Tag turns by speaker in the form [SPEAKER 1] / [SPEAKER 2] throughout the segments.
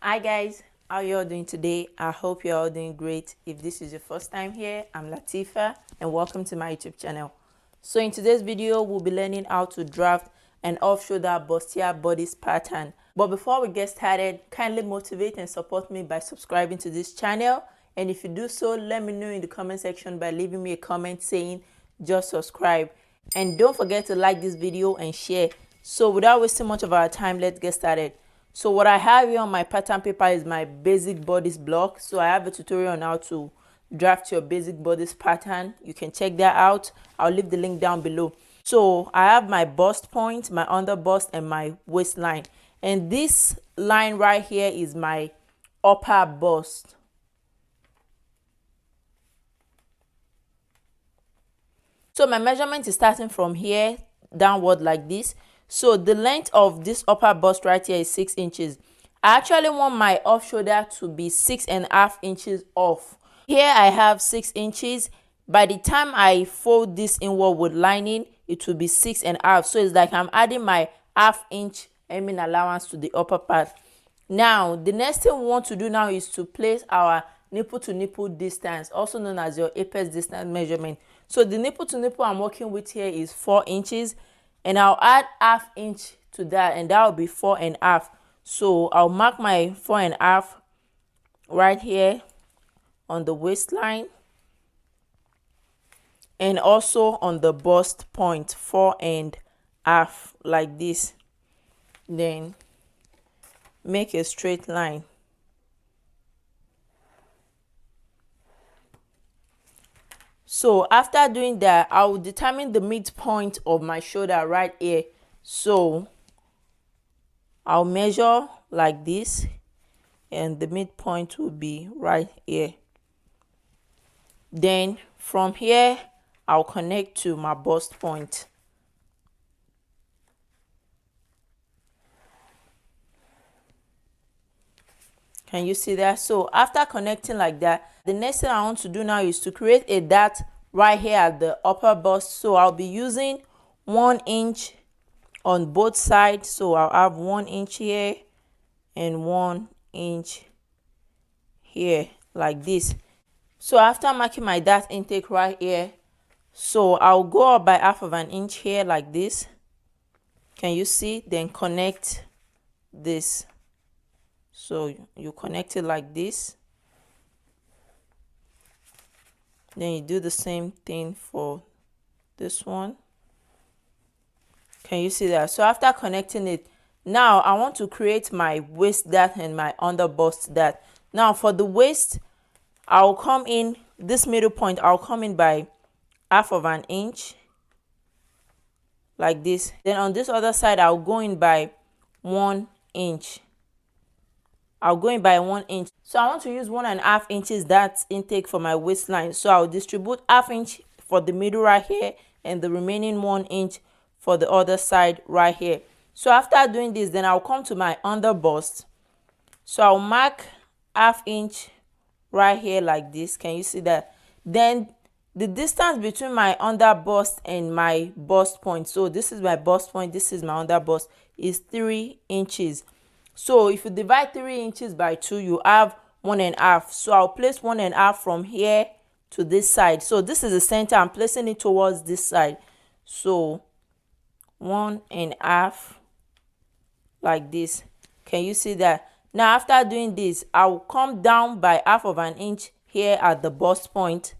[SPEAKER 1] Hi guys, how you all doing today? I hope you're all doing great. If this is your first time here, I'm Teepha and welcome to my YouTube channel. So in today's video, we'll be learning how to draft an off-shoulder bustier bodice pattern. But before we get started, kindly motivate and support me by subscribing to this channel. And if you do so, let me know in the comment section by leaving me a comment saying just subscribe. And don't forget to like this video and share. So without wasting much of our time, let's get started. So what I have here on my pattern paper is my basic bodice block. So I have a tutorial on how to draft your basic bodice pattern. You can check that out. I'll leave the link down below. So I have my bust point, my under bust, and my waistline. And this line right here is my upper bust. So my measurement is starting from here downward like this. So the length of this upper bust right here is 6 inches. I actually want my off shoulder to be 6.5 inches off. Here I have 6 inches. By the time I fold this inward with lining, it will be 6.5. So it's like I'm adding my half inch hemming allowance to the upper part. Now the next thing we want to do now is to place our nipple to nipple distance, also known as your apex distance measurement. So the nipple to nipple I'm working with here is 4 inches, and I'll add half inch to that, and that will be 4.5. So I'll mark my 4.5 right here on the waistline, and also on the bust point 4.5 like this. Then make a straight line. So after doing that, I will determine the midpoint of my shoulder right here. So I'll measure like this, and the midpoint will be right here. Then from here, I'll connect to my bust point. Can you see that? So after connecting like that, the next thing I want to do now is to create a dart right here at the upper bust. So I'll be using 1 inch on both sides. So I'll have 1 inch here and 1 inch here like this. So after marking my dart intake right here, so I'll go up by half of an inch here like this. Can you see? Then connect this. So you connect it like this. Then you do the same thing for this one. Can you see that? So after connecting it, now I want to create my waist dart and my under bust dart. Now for the waist, I'll come in this middle point. I'll come in by half of an inch like this. Then on this other side, I'll go in by 1 inch. I'll go in by 1 inch. So I want to use 1.5 inches dart intake for my waistline. So I'll distribute half inch for the middle right here and the remaining 1 inch for the other side right here. So after doing this, then I'll come to my under bust. So I'll mark half inch right here like this. Can you see that? Then the distance between my under bust and my bust point, so this is my bust point, this is my under bust, is 3 inches. So if you divide 3 inches by 2, you have 1.5. So I'll place 1.5 from here to this side. So this is the center. I'm placing it towards this side. So 1.5 like this. Can you see that? Now after doing this, I'll come down by half of an inch here at the bust point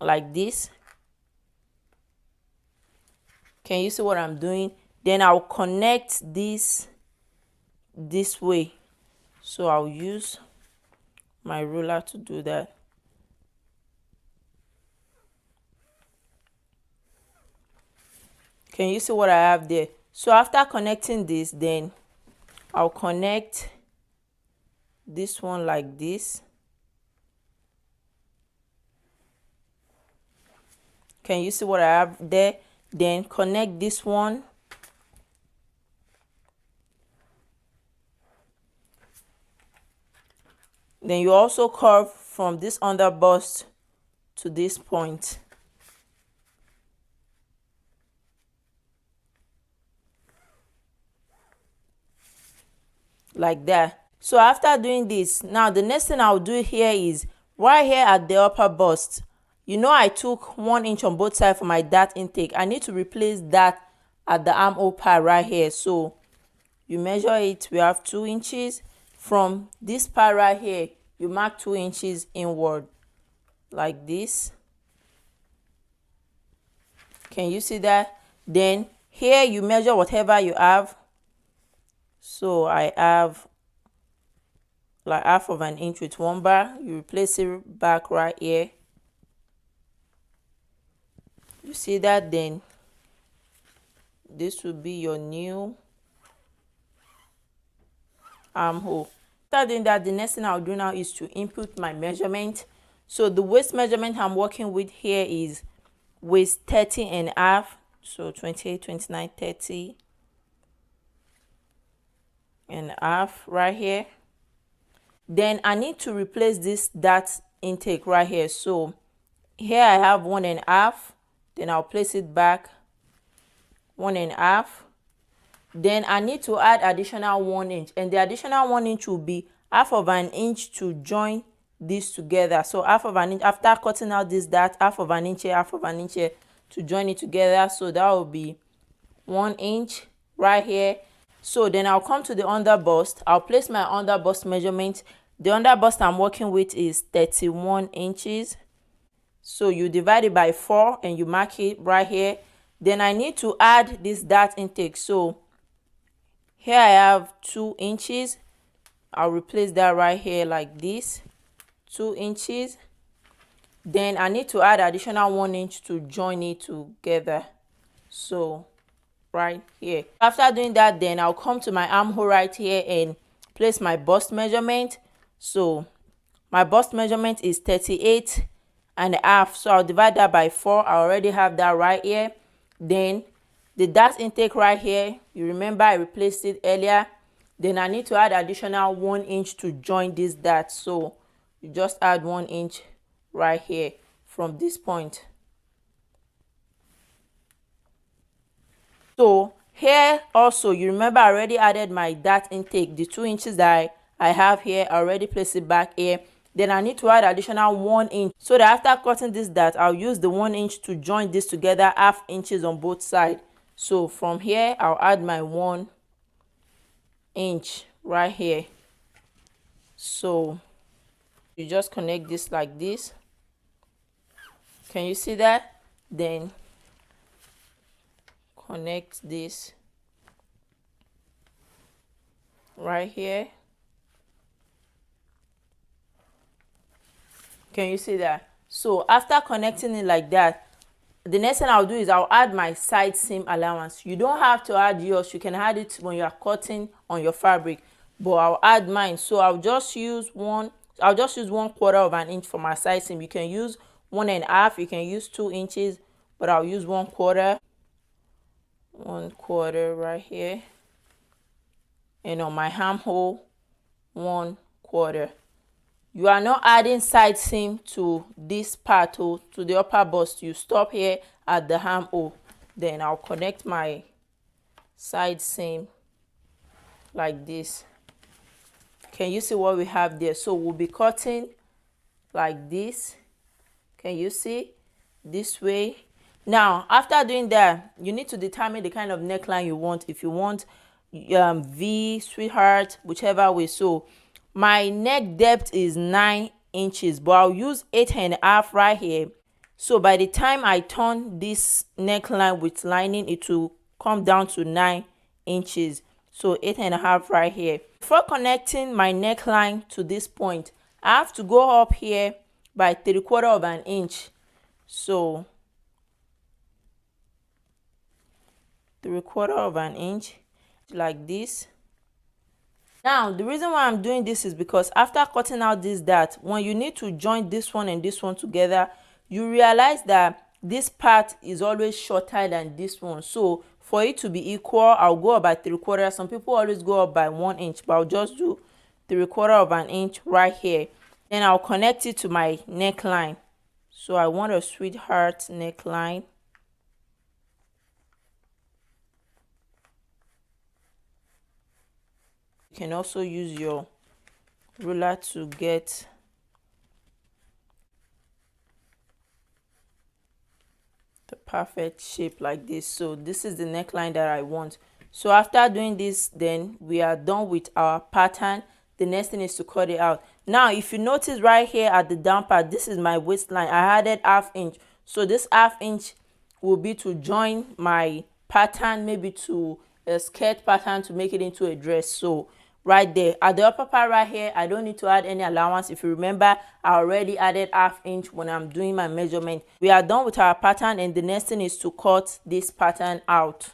[SPEAKER 1] like this. Can you see what I'm doing? Then I'll connect this way. So I'll use my ruler to do that. Can you see what I have there? So after connecting this, then I'll connect this one like this. Can you see what I have there? Then connect this one. Then you also curve from this under bust to this point. Like that. So after doing this, now the next thing I'll do here is right here at the upper bust. You know, I took 1 inch on both sides for my dart intake. I need to replace that at the armhole part right here. So you measure it. We have 2 inches from this part right here. You mark 2 inches inward like this. Can you see that? Then here you measure whatever you have. So I have like 1/2 inch with 1 bar. You replace it back right here. You see that? Then this will be your new armhole. After doing that, the next thing I'll do now is to input my measurement. So the waist measurement I'm working with here is waist 30.5. So 28, 29, 30.5 right here. Then I need to replace this dart intake right here. So here I have 1.5. Then I'll place it back 1.5. Then I need to add additional 1 inch, and the additional 1 inch will be 1/2 inch to join this together. So 1/2 inch after cutting out this dart, 1/2 inch here, 1/2 inch here to join it together. So that will be 1 inch right here. So then I'll come to the under bust. I'll place my under bust measurement. The under bust I'm working with is 31 inches. So you divide it by 4 and you mark it right here. Then I need to add this dart intake. So here I have 2 inches. I'll replace that right here like this. 2 inches. Then I need to add additional 1 inch to join it together. So right here. After doing that, then I'll come to my armhole right here and place my bust measurement. So my bust measurement is 38.5. So I'll divide that by 4. I already have that right here. Then the dart intake right here, you remember I replaced it earlier. Then I need to add additional 1 inch to join this dart. So you just add 1 inch right here from this point. So here also, you remember I already added my dart intake, the 2 inches that I have here. I already placed it back here. Then I need to add additional 1 inch, so that after cutting this dart, I'll use the 1 inch to join this together, 1/2 inches on both sides. So from here, I'll add my 1 inch right here. So you just connect this like this. Can you see that? Then connect this right here. Can you see that? So after connecting it like that, the next thing I'll do is I'll add my side seam allowance. You don't have to add yours. You can add it when you are cutting on your fabric, but I'll add mine. So I'll just use 1/4 inch for my side seam. You can use 1.5. You can use 2 inches, but I'll use 1/4. 1/4 right here. And on my armhole, 1/4. You are not adding side seam to this part, to the upper bust. You stop here at the armhole. Then I'll connect my side seam like this. Can you see what we have there? So we'll be cutting like this. Can you see? This way. Now after doing that, you need to determine the kind of neckline you want. If you want V, sweetheart, whichever way. So my neck depth is 9 inches, but I'll use 8.5 right here. So by the time I turn this neckline with lining, it will come down to 9 inches. So 8.5 right here. Before connecting my neckline to this point, I have to go up here by 3/4 inch. So 3/4 inch like this. Now the reason why I'm doing this is because after cutting out this dart, when you need to join this one and this one together, you realize that this part is always shorter than this one. So for it to be equal, I'll go up by 3/4. Some people always go up by 1 inch, but I'll just do 3/4 inch right here. Then I'll connect it to my neckline. So I want a sweetheart neckline. You can also use your ruler to get the perfect shape like this. So this is the neckline that I want. So after doing this, then we are done with our pattern. The next thing is to cut it out. Now if you notice right here at the down part, this is my waistline. I added ½ inch, so this ½ inch will be to join my pattern, maybe to a skirt pattern, to make it into a dress. So right there at the upper part right here, I don't need to add any allowance. If you remember, I already added ½ inch when I'm doing my measurement. We are done with our pattern, and the next thing is to cut this pattern out.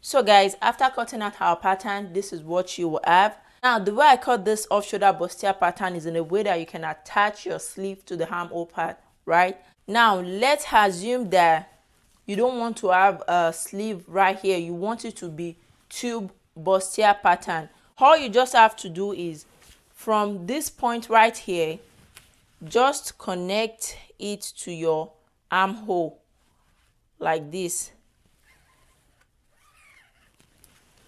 [SPEAKER 1] So guys, after cutting out our pattern, this is what you will have. Now the way I cut this off shoulder bustier pattern is in a way that you can attach your sleeve to the armhole part, right? Now let's assume that you don't want to have a sleeve right here. You want it to be tube bustier pattern. All you just have to do is from this point right here, just connect it to your armhole like this.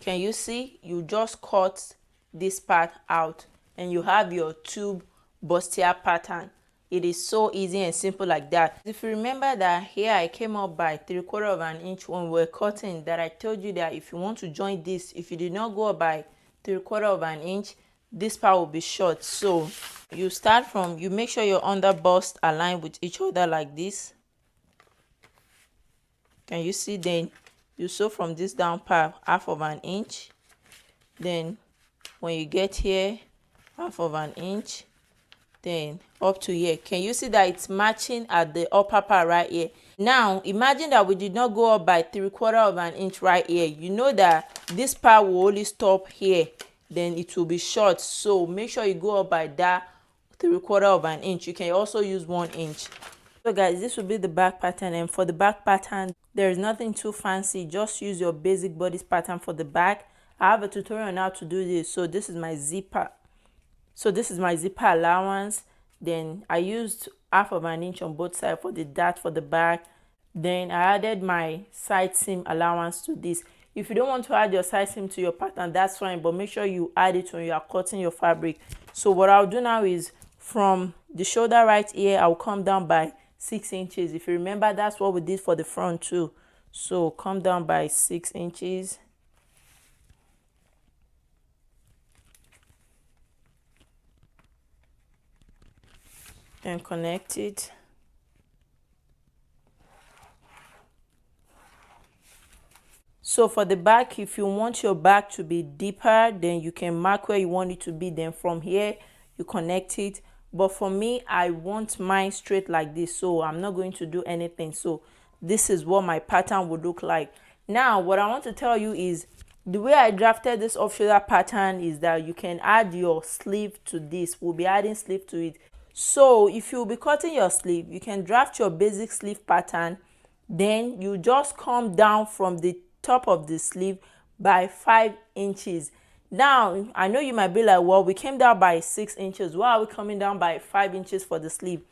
[SPEAKER 1] Can you see? You just cut this part out and you have your tube bustier pattern. It is so easy and simple like that. If you remember that here I came up by 3/4 inch when we were cutting, that I told you that if you want to join this, if you did not go up by 3/4 inch, this part will be short. So you start from, you make sure your under bust align with each other like this. Can you see? Then you sew from this down part ½ inch. Then when you get here, ½ inch. Then up to here. Can you see that it's matching at the upper part right here? Now imagine that we did not go up by 3/4 inch right here. You know that this part will only stop here, then it will be short. So make sure you go up by that 3/4 inch. You can also use 1 inch. So guys, this will be the back pattern, and for the back pattern there is nothing too fancy. Just use your basic bodice pattern for the back. I have a tutorial on how to do this. So this is my zipper. So this is my zipper allowance. Then I used ½ inch on both sides for the dart for the back. Then I added my side seam allowance to this. If you don't want to add your side seam to your pattern, that's fine, but make sure you add it when you are cutting your fabric. So what I'll do now is from the shoulder right here, I'll come down by 6 inches. If you remember, that's what we did for the front too. So come down by 6 inches. And connect it. So for the back, if you want your back to be deeper, then you can mark where you want it to be. Then from here, you connect it. But for me, I want mine straight like this, so I'm not going to do anything. So this is what my pattern would look like. Now what I want to tell you is the way I drafted this off shoulder pattern is that you can add your sleeve to this. We'll be adding sleeve to it. So if you'll be cutting your sleeve, you can draft your basic sleeve pattern. Then you just come down from the top of the sleeve by 5 inches. Now I know you might be like, well, we came down by 6 inches. Why are we coming down by 5 inches for the sleeve?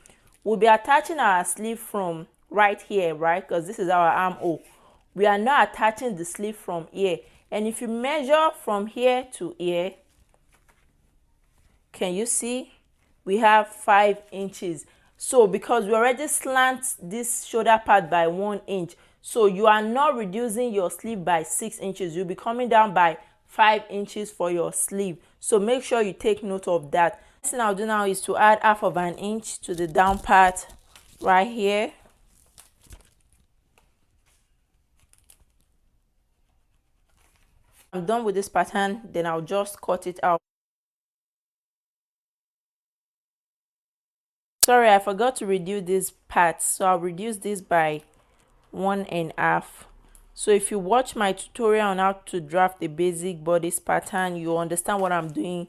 [SPEAKER 1] We'll be attaching our sleeve from right here, right? Because this is our armhole. We are not attaching the sleeve from here. And if you measure from here to here, can you see? We have 5 inches. So because we already slant this shoulder part by 1 inch, so you are not reducing your sleeve by 6 inches. You'll be coming down by 5 inches for your sleeve. So make sure you take note of that. Next thing I'll do now is to add ½ inch to the down part right here. I'm done with this pattern, then I'll just cut it out. Sorry, I forgot to reduce this part, so I'll reduce this by 1.5. So if you watch my tutorial on how to draft a basic bodice pattern, you understand what I'm doing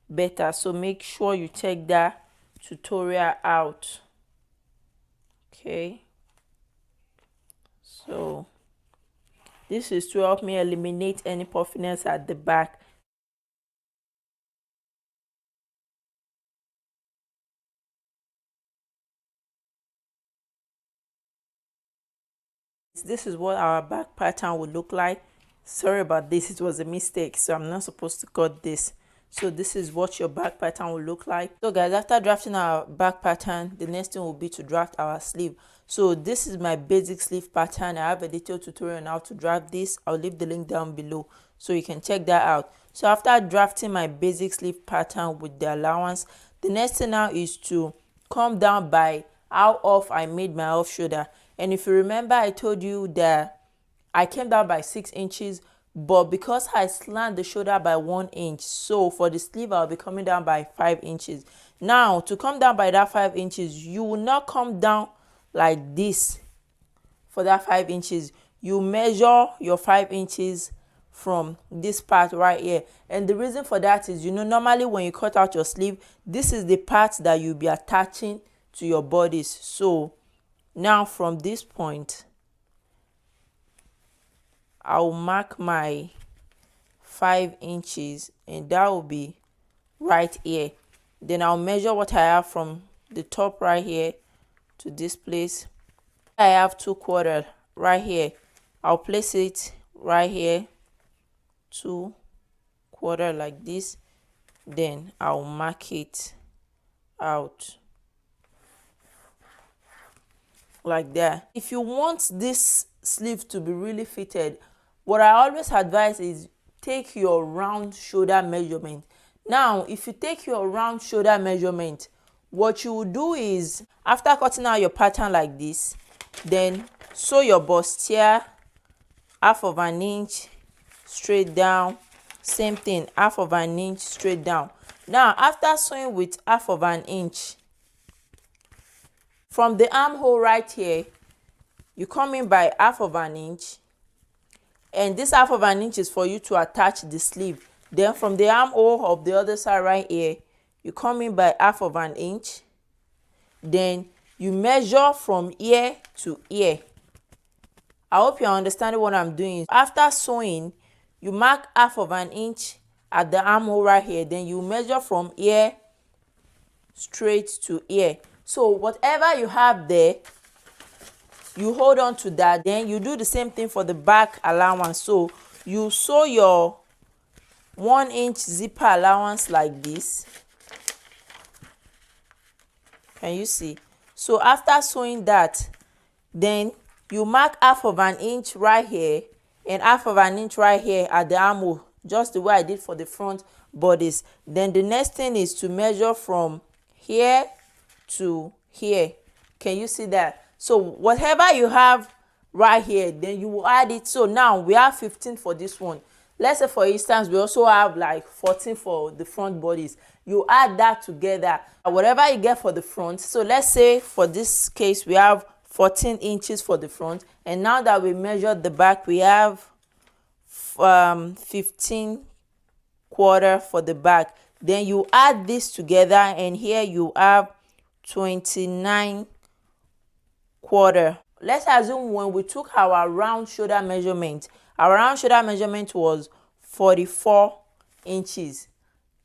[SPEAKER 1] better. So make sure you check that tutorial out. Okay. So this is to help me eliminate any puffiness at the back. This is what our back pattern would look like. Sorry about this, it was a mistake, so I'm not supposed to cut this. So this is what your back pattern will look like. So guys, after drafting our back pattern, the next thing will be to draft our sleeve. So this is my basic sleeve pattern. I have a detailed tutorial on how to draft this. I'll leave the link down below so you can check that out. So after drafting my basic sleeve pattern with the allowance, the next thing now is to come down by how off I made my off shoulder. And if you remember, I told you that I came down by 6 inches, but because I slant the shoulder by 1 inch, so for the sleeve I'll be coming down by 5 inches. Now to come down by that 5 inches, you will not come down like this for that 5 inches. You measure your 5 inches from this part right here, and the reason for that is, normally when you cut out your sleeve, this is the part that you'll be attaching to your bodice. So now from this point, I'll mark my 5 inches, and that will be right here. Then I'll measure what I have from the top right here to this place. I have 2/4 right here. I'll place it right here, 2/4 like this. Then I'll mark it out like that. If you want this sleeve to be really fitted, what I always advise is take your round shoulder measurement. Now if you take your round shoulder measurement, what you will do is, after cutting out your pattern like this, then sew your bustier 1/2 inch straight down. Same thing, 1/2 inch straight down. Now after sewing with 1/2 inch, from the armhole right here, you come in by 1/2 inch, and this 1/2 inch is for you to attach the sleeve. Then from the armhole of the other side right here, you come in by 1/2 inch. Then you measure from ear to ear. I hope you're understanding what I'm doing. After sewing, you mark 1/2 inch at the armhole right here. Then you measure from ear straight to ear. So whatever you have there, you hold on to that. Then you do the same thing for the back allowance. So you sew your 1 inch zipper allowance like this. Can you see? So after sewing that, then you mark 1/2 inch right here and 1/2 inch right here at the armhole, just the way I did for the front bodice. Then the next thing is to measure from here to here. Can you see that? So whatever you have right here, then you will add it. So now we have 15 for this one. Let's say for instance we also have like 14 for the front bodies. You add that together, whatever you get for the front. So let's say for this case we have 14 inches for the front, and now that we measured the back, we have 15/4 for the back. Then you add this together, and here you have 29/4. Let's assume when we took our round shoulder measurement, our round shoulder measurement was 44 inches.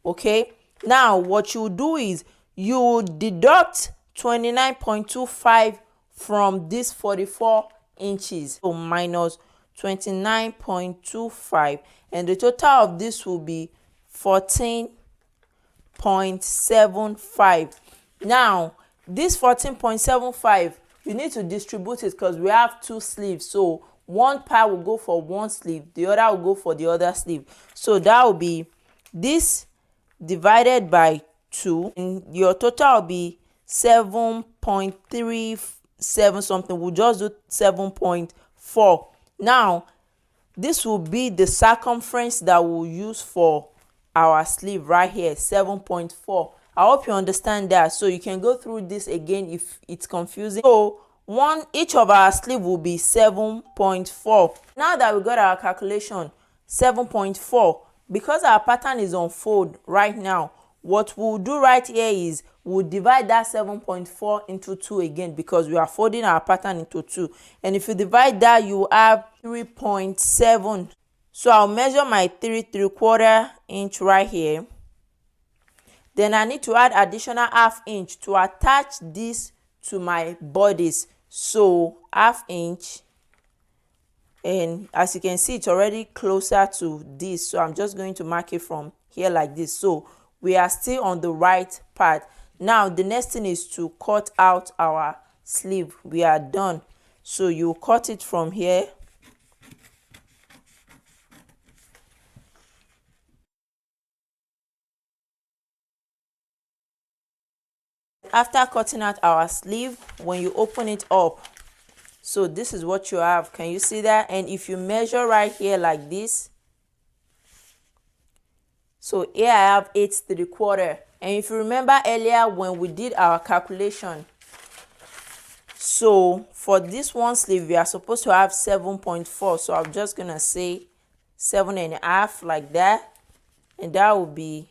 [SPEAKER 1] Okay, now what you do is you deduct 29.25 from this 44 inches, so minus 29.25, and the total of this will be 14.75. Now this 14.75, you need to distribute it because we have 2 sleeves, so one part will go for one sleeve, the other will go for the other sleeve. So that will be this divided by 2, and your total will be 7.37 something. We'll just do 7.4. Now this will be the circumference that we'll use for our sleeve right here, 7.4. I hope you understand that. So you can go through this again if it's confusing. So each of our sleeve will be 7.4. Now that we got our calculation, 7.4, because our pattern is on fold right now, what we'll do right here is we'll divide that 7.4 into 2 again, because we are folding our pattern into 2. And if you divide that, you have 3.7. So I'll measure my 3¾ inch right here. Then I need to add additional ½ inch to attach this to my bodice. So ½ inch, and as you can see, it's already closer to this, so I'm just going to mark it from here like this. So we are still on the right part. Now the next thing is to cut out our sleeve. We are done. So you cut it from here. After cutting out our sleeve, when you open it up, so this is what you have. Can you see that? And if you measure right here like this, so here I have 8¾ and if you remember earlier when we did our calculation, so for this one sleeve we are supposed to have 7.4, so I'm just gonna say 7½ like that, and that will be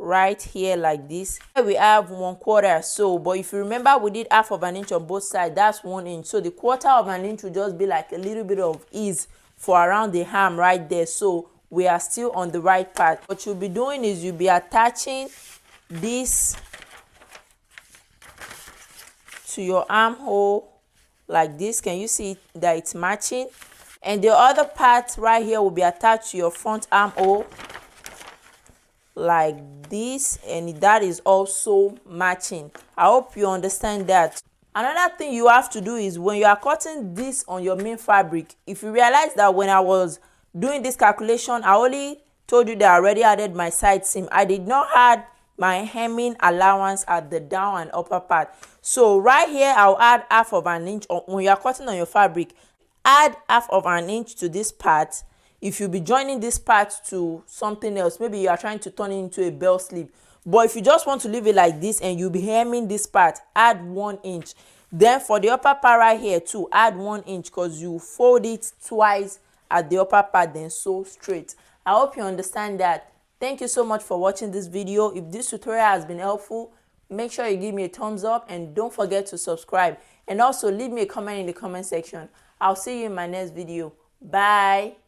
[SPEAKER 1] right here like this. Here we have 1/4. So but if you remember, we did ½ inch on both sides, that's 1 inch. So the 1/4 inch will just be like a little bit of ease for around the arm right there. So we are still on the right part. What you'll be doing is you'll be attaching this to your armhole like this. Can you see that it's matching? And the other part right here will be attached to your front armhole like this, and that is also matching. I hope you understand that. Another thing you have to do is when you are cutting this on your main fabric, if you realize that when I was doing this calculation, I only told you that I already added my side seam. I did not add my hemming allowance at the down and upper part. So right here I'll add ½ inch. When you are cutting on your fabric, add ½ inch to this part. If you be joining this part to something else, maybe you are trying to turn it into a bell sleeve, but if you just want to leave it like this and you'll be hemming this part, add 1 inch. Then for the upper part right here too, add 1 inch, because you fold it twice at the upper part, then sew straight. I hope you understand that. Thank you so much for watching this video. If this tutorial has been helpful, make sure you give me a thumbs up and don't forget to subscribe, and also leave me a comment in the comment section. I'll see you in my next video. Bye.